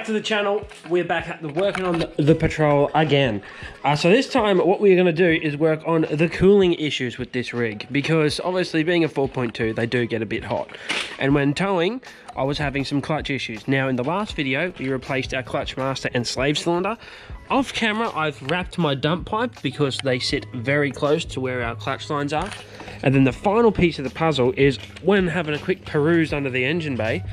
to the channel. We're back at working on the Patrol again. So this time what we're going to do is work on the cooling issues with this rig, because obviously being a 4.2 they do get a bit hot, and when towing I was having some clutch issues. Now in the last video we replaced our clutch master and slave cylinder. Off camera I've wrapped my dump pipe because they sit very close to where our clutch lines are. And then the final piece of the puzzle is, when having a quick peruse under the engine bay,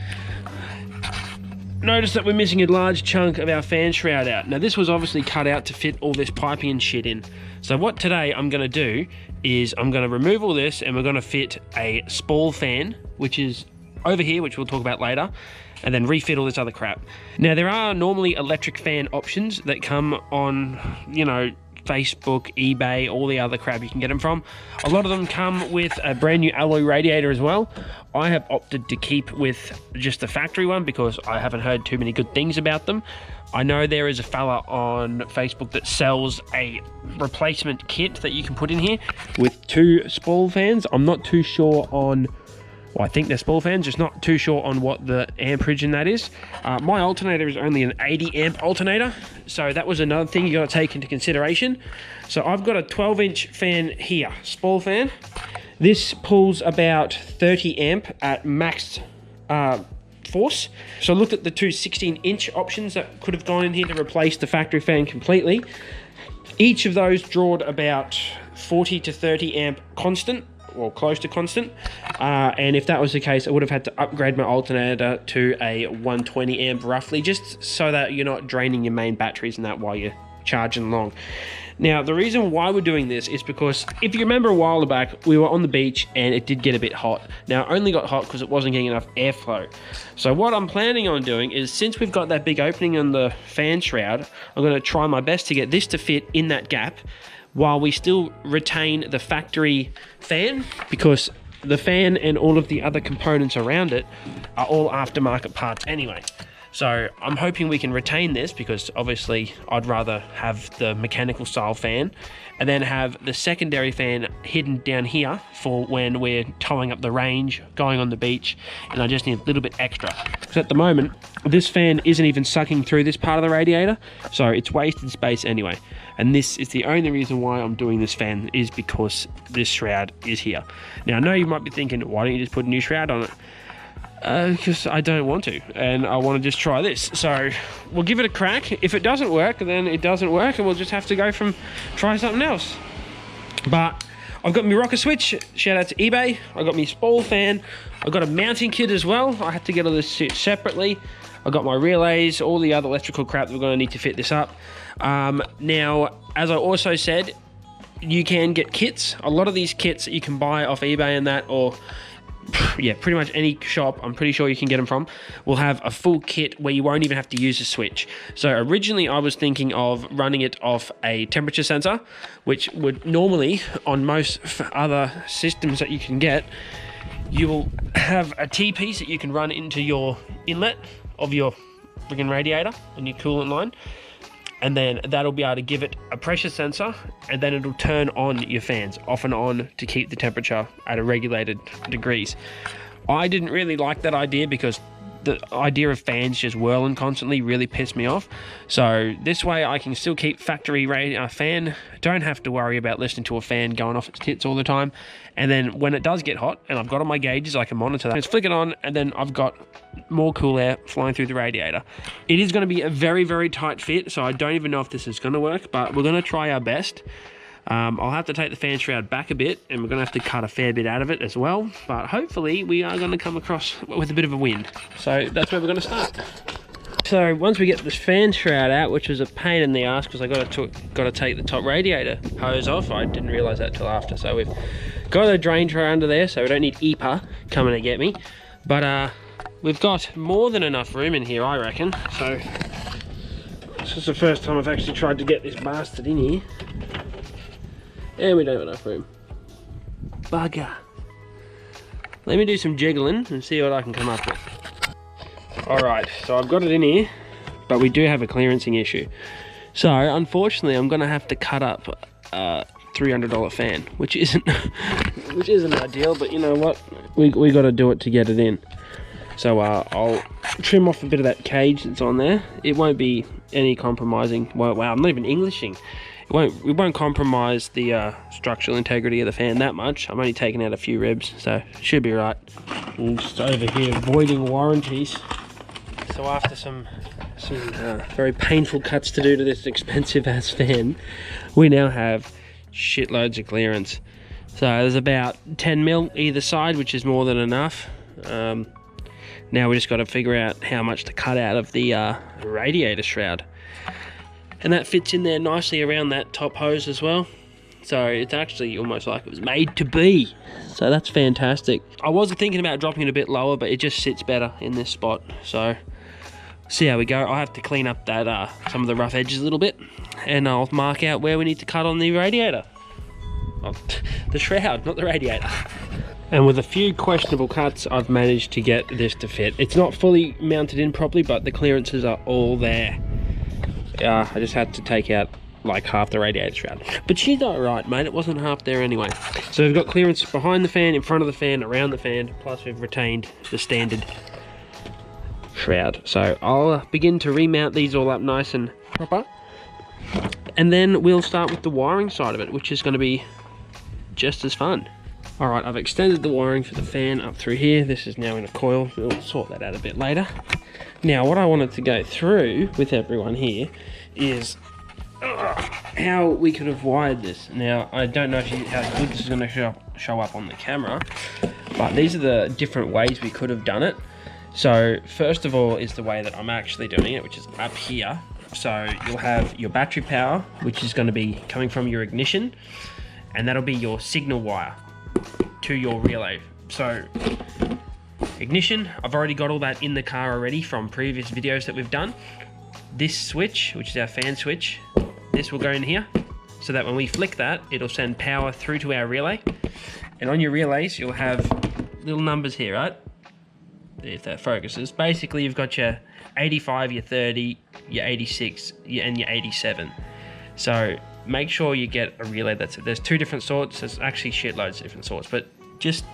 notice that we're missing a large chunk of our fan shroud out. Now this was obviously cut out to fit all this piping and shit in. So what today I'm going to do is I'm going to remove all this and we're going to fit a Spall fan, which is over here, which we'll talk about later, and then refit all this other crap. Now there are normally electric fan options that come on, you know, Facebook, eBay, all the other crap you can get them from. A lot of them come with a brand new alloy radiator as well. I have opted to keep with just the factory one because I haven't heard too many good things about them. I know there is a fella on Facebook that sells a replacement kit that you can put in here with 2 Spall fans. I'm not too sure on, well, I think they're Spall fans, just not too sure on what the amperage in that is. My alternator is only an 80 amp alternator, so that was another thing you got to take into consideration. So I've got a 12-inch fan here, Spall fan. This pulls about 30 amp at max force. So I looked at the 2 16-inch options that could have gone in here to replace the factory fan completely. Each of those drawed about 40 to 30 amp constant, or close to constant, and if that was the case I would have had to upgrade my alternator to a 120 amp roughly, just so that you're not draining your main batteries and that while you're charging along. Now the reason why we're doing this is because if you remember a while back we were on the beach and it did get a bit hot. Now it only got hot because it wasn't getting enough airflow. So what I'm planning on doing is, since we've got that big opening on the fan shroud, I'm going to try my best to get this to fit in that gap while we still retain the factory fan, because the fan and all of the other components around it are all aftermarket parts anyway. So I'm hoping we can retain this, because obviously I'd rather have the mechanical style fan and then have the secondary fan hidden down here for when we're towing up the range, going on the beach, and I just need a little bit extra. Because at the moment, this fan isn't even sucking through this part of the radiator, so it's wasted space anyway. And this is the only reason why I'm doing this fan, is because this shroud is here. Now I know you might be thinking, why don't you just put a new shroud on it? Because I don't want to, and I want to just try this. So we'll give it a crack. If it doesn't work, then it doesn't work, and we'll just have to go from try something else. But I've got my rocker switch, shout out to eBay. I've got my Spall fan. I've got a mounting kit as well. I had to get all this separately. I've got my relays, all the other electrical crap that we're going to need to fit this up. Now, as I also said, you can get kits. A lot of these kits that you can buy off eBay and that, or yeah, pretty much any shop I'm pretty sure you can get them from, will have a full kit where you won't even have to use a switch. So originally I was thinking of running it off a temperature sensor, which would normally, on most other systems that you can get, you will have a T-piece that you can run into your inlet of your friggin' radiator and your coolant line, and then that'll be able to give it a pressure sensor, and then it'll turn on your fans off and on to keep the temperature at a regulated degrees. I didn't really like that idea because the idea of fans just whirling constantly really pissed me off. So this way I can still keep factory fan, don't have to worry about listening to a fan going off its tits all the time. And then when it does get hot and I've got on my gauges, I can monitor that. It's flicking on, and then I've got more cool air flowing through the radiator. It is going to be a very, very tight fit, so I don't even know if this is going to work, but we're going to try our best. I'll have to take the fan shroud back a bit, and we're going to have to cut a fair bit out of it as well, but hopefully we are going to come across with a bit of a wind. So that's where we're going to start. So once we get this fan shroud out, which was a pain in the ass because I got to take the top radiator hose off. I didn't realise that till after. So we've got a drain tray under there, so we don't need EPA coming to get me. But we've got more than enough room in here, I reckon. So this is the first time I've actually tried to get this bastard in here. And we don't have enough room. Bugger. Let me do some jiggling and see what I can come up with. Alright, so I've got it in here, but we do have a clearancing issue. So, unfortunately, I'm going to have to cut up a $300 fan, which isn't ideal, but you know what? We got to do it to get it in. So I'll trim off a bit of that cage that's on there. It won't be any compromising. Wow, I'm not even Englishing. It won't compromise the structural integrity of the fan that much. I'm only taking out a few ribs, so it should be right. I'm just over here voiding warranties. So after some very painful cuts to do to this expensive ass fan, we now have shitloads of clearance. So there's about 10 mil either side, which is more than enough. Now we just got to figure out how much to cut out of the radiator shroud. And that fits in there nicely around that top hose as well. So it's actually almost like it was made to be. So that's fantastic. I was thinking about dropping it a bit lower, but it just sits better in this spot. So see how we go. I have to clean up that some of the rough edges a little bit, and I'll mark out where we need to cut on the radiator. Oh, the shroud, not the radiator. And with a few questionable cuts, I've managed to get this to fit. It's not fully mounted in properly, but the clearances are all there. I just had to take out like half the radiator shroud. But she's not right, mate. It wasn't half there anyway. So we've got clearance behind the fan, in front of the fan, around the fan, plus we've retained the standard shroud. So I'll begin to remount these all up nice and proper. And then we'll start with the wiring side of it, which is going to be just as fun. All right, I've extended the wiring for the fan up through here. This is now in a coil. We'll sort that out a bit later. Now, what I wanted to go through with everyone here is how we could have wired this. Now, I don't know how good this is going to show up on the camera, but these are the different ways we could have done it. So, first of all is the way that I'm actually doing it, which is up here. So, you'll have your battery power, which is going to be coming from your ignition, and that'll be your signal wire to your relay. So ignition, I've already got all that in the car already from previous videos that we've done. This switch, which is our fan switch, this will go in here so that when we flick that, it'll send power through to our relay. And on your relays, you'll have little numbers here, right? If that focuses. Basically, you've got your 85, your 30, your 86, and your 87. So make sure you get a relay there's two different sorts. There's actually shitloads of different sorts, but just,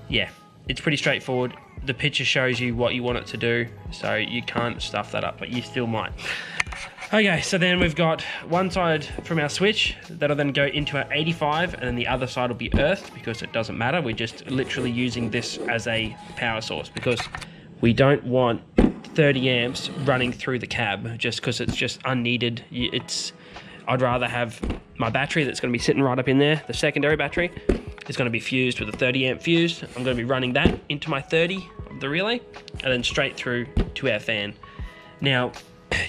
yeah, it's pretty straightforward. The picture shows you what you want it to do, so you can't stuff that up, but you still might. Okay, so then we've got one side from our switch that'll then go into our 85, and then the other side will be earthed because it doesn't matter. We're just literally using this as a power source because we don't want 30 amps running through the cab just because it's just unneeded. I'd rather have my battery that's going to be sitting right up in there. The secondary battery is going to be fused with a 30 amp fuse. I'm going to be running that into my 30 of the relay and then straight through to our fan. Now,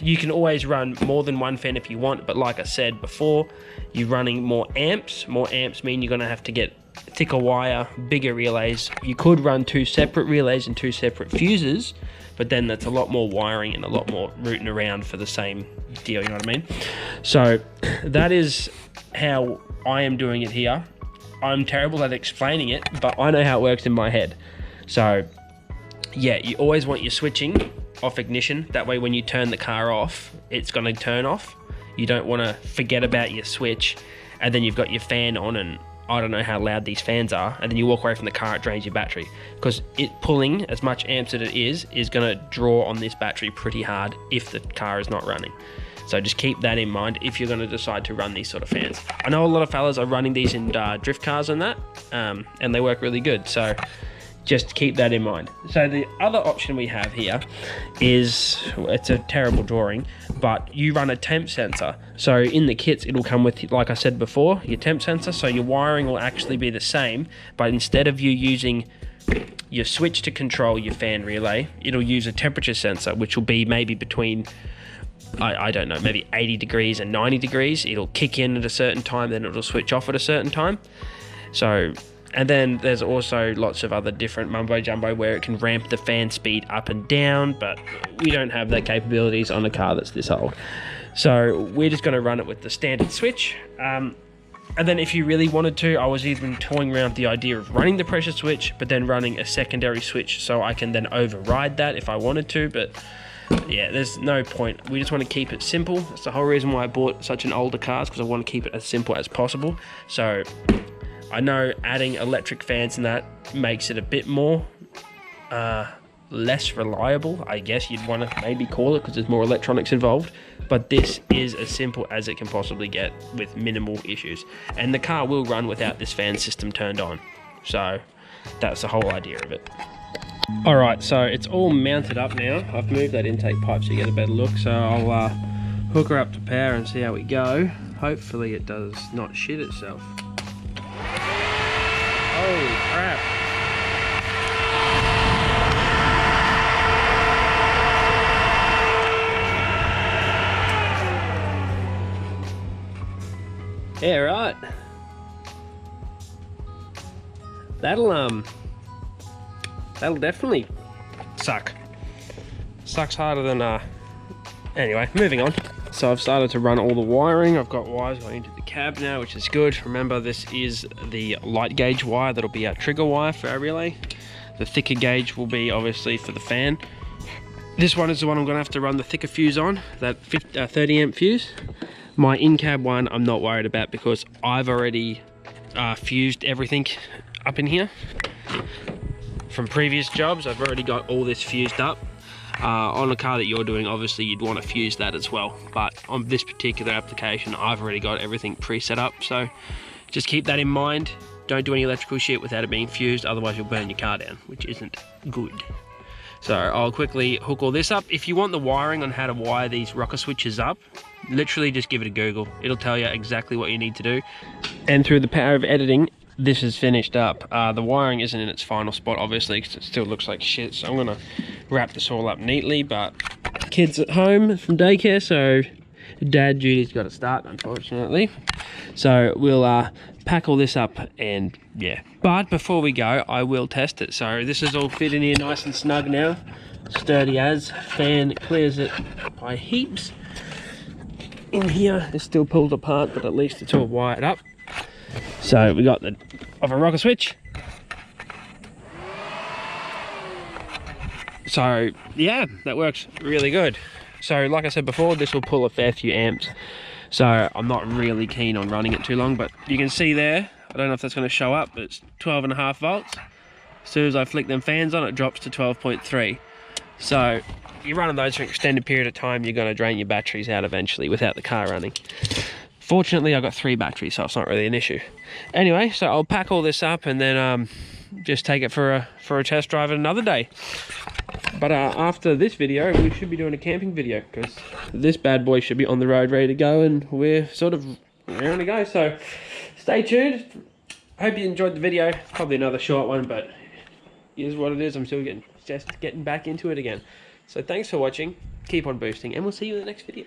you can always run more than one fan if you want, but like I said before, you're running more amps. More amps mean you're going to have to get thicker wire, bigger relays. You could run two separate relays and two separate fuses, but then that's a lot more wiring and a lot more rooting around for the same deal, you know what I mean? So that is how I am doing it here. I'm terrible at explaining it, but I know how it works in my head. So yeah, you always want your switching off ignition. That way when you turn the car off, it's going to turn off. You don't want to forget about your switch, and then you've got your fan on, and I don't know how loud these fans are, and then you walk away from the car, it drains your battery. Because it pulling as much amps as it is going to draw on this battery pretty hard if the car is not running. So just keep that in mind if you're going to decide to run these sort of fans. I know a lot of fellas are running these in drift cars and that, and they work really good. So just keep that in mind. So the other option we have here is, it's a terrible drawing, but you run a temp sensor. So in the kits, it'll come with, like I said before, your temp sensor. So your wiring will actually be the same, but instead of you using your switch to control your fan relay, it'll use a temperature sensor, which will be maybe between, I don't know, maybe 80 degrees and 90 degrees. It'll kick in at a certain time, then it'll switch off at a certain time. So, and then there's also lots of other different mumbo jumbo where it can ramp the fan speed up and down, but we don't have that capabilities on a car that's this old. So we're just going to run it with the standard switch. And then if you really wanted to, I was even toying around with the idea of running the pressure switch, but then running a secondary switch so I can then override that if I wanted to, but yeah, there's no point. We just want to keep it simple. That's the whole reason why I bought such an older car, because I want to keep it as simple as possible. So I know adding electric fans and that makes it a bit more less reliable, I guess you'd want to maybe call it, because there's more electronics involved. But this is as simple as it can possibly get with minimal issues. And the car will run without this fan system turned on. So that's the whole idea of it. Alright, so it's all mounted up now. I've moved that intake pipe so you get a better look. So I'll hook her up to power and see how we go. Hopefully it does not shit itself. Holy crap. Yeah, right. That'll definitely suck. Sucks harder than anyway, moving on. So I've started to run all the wiring. I've got wires going into the cab now, which is good. Remember, this is the light gauge wire that'll be our trigger wire for our relay. The thicker gauge will be obviously for the fan. This one is the one I'm gonna have to run the thicker fuse on, that 30 amp fuse. My in-cab one I'm not worried about because I've already fused everything up in here. From previous jobs, I've already got all this fused up. On a car that you're doing, obviously you'd want to fuse that as well. But on this particular application, I've already got everything pre-set up. So just keep that in mind. Don't do any electrical shit without it being fused, otherwise you'll burn your car down, which isn't good. So I'll quickly hook all this up. If you want the wiring on how to wire these rocker switches up, literally just give it a Google. It'll tell you exactly what you need to do. And through the power of editing, this is finished up. The wiring isn't in its final spot, obviously, because it still looks like shit. So I'm gonna wrap this all up neatly, but kids at home from daycare, so dad duty's got to start, unfortunately. So we'll pack all this up and yeah. But before we go, I will test it. So this is all fit in here nice and snug now. Sturdy as. Fan clears it by heaps. In here, it's still pulled apart, but at least it's all wired up. So we got the other rocker switch. So yeah, that works really good. So like I said before, this will pull a fair few amps. So I'm not really keen on running it too long, but you can see there, I don't know if that's going to show up, but it's 12.5 volts. As soon as I flick them fans on, it drops to 12.3. So you're running those for an extended period of time, you're going to drain your batteries out eventually without the car running. Fortunately, I've got 3 batteries, so it's not really an issue. Anyway, so I'll pack all this up and then just take it for a test drive another day. But after this video, we should be doing a camping video, because this bad boy should be on the road ready to go, and we're sort of raring to go. So stay tuned. Hope you enjoyed the video. Probably another short one, but here's what it is. I'm still getting back into it again. So thanks for watching. Keep on boosting, and we'll see you in the next video.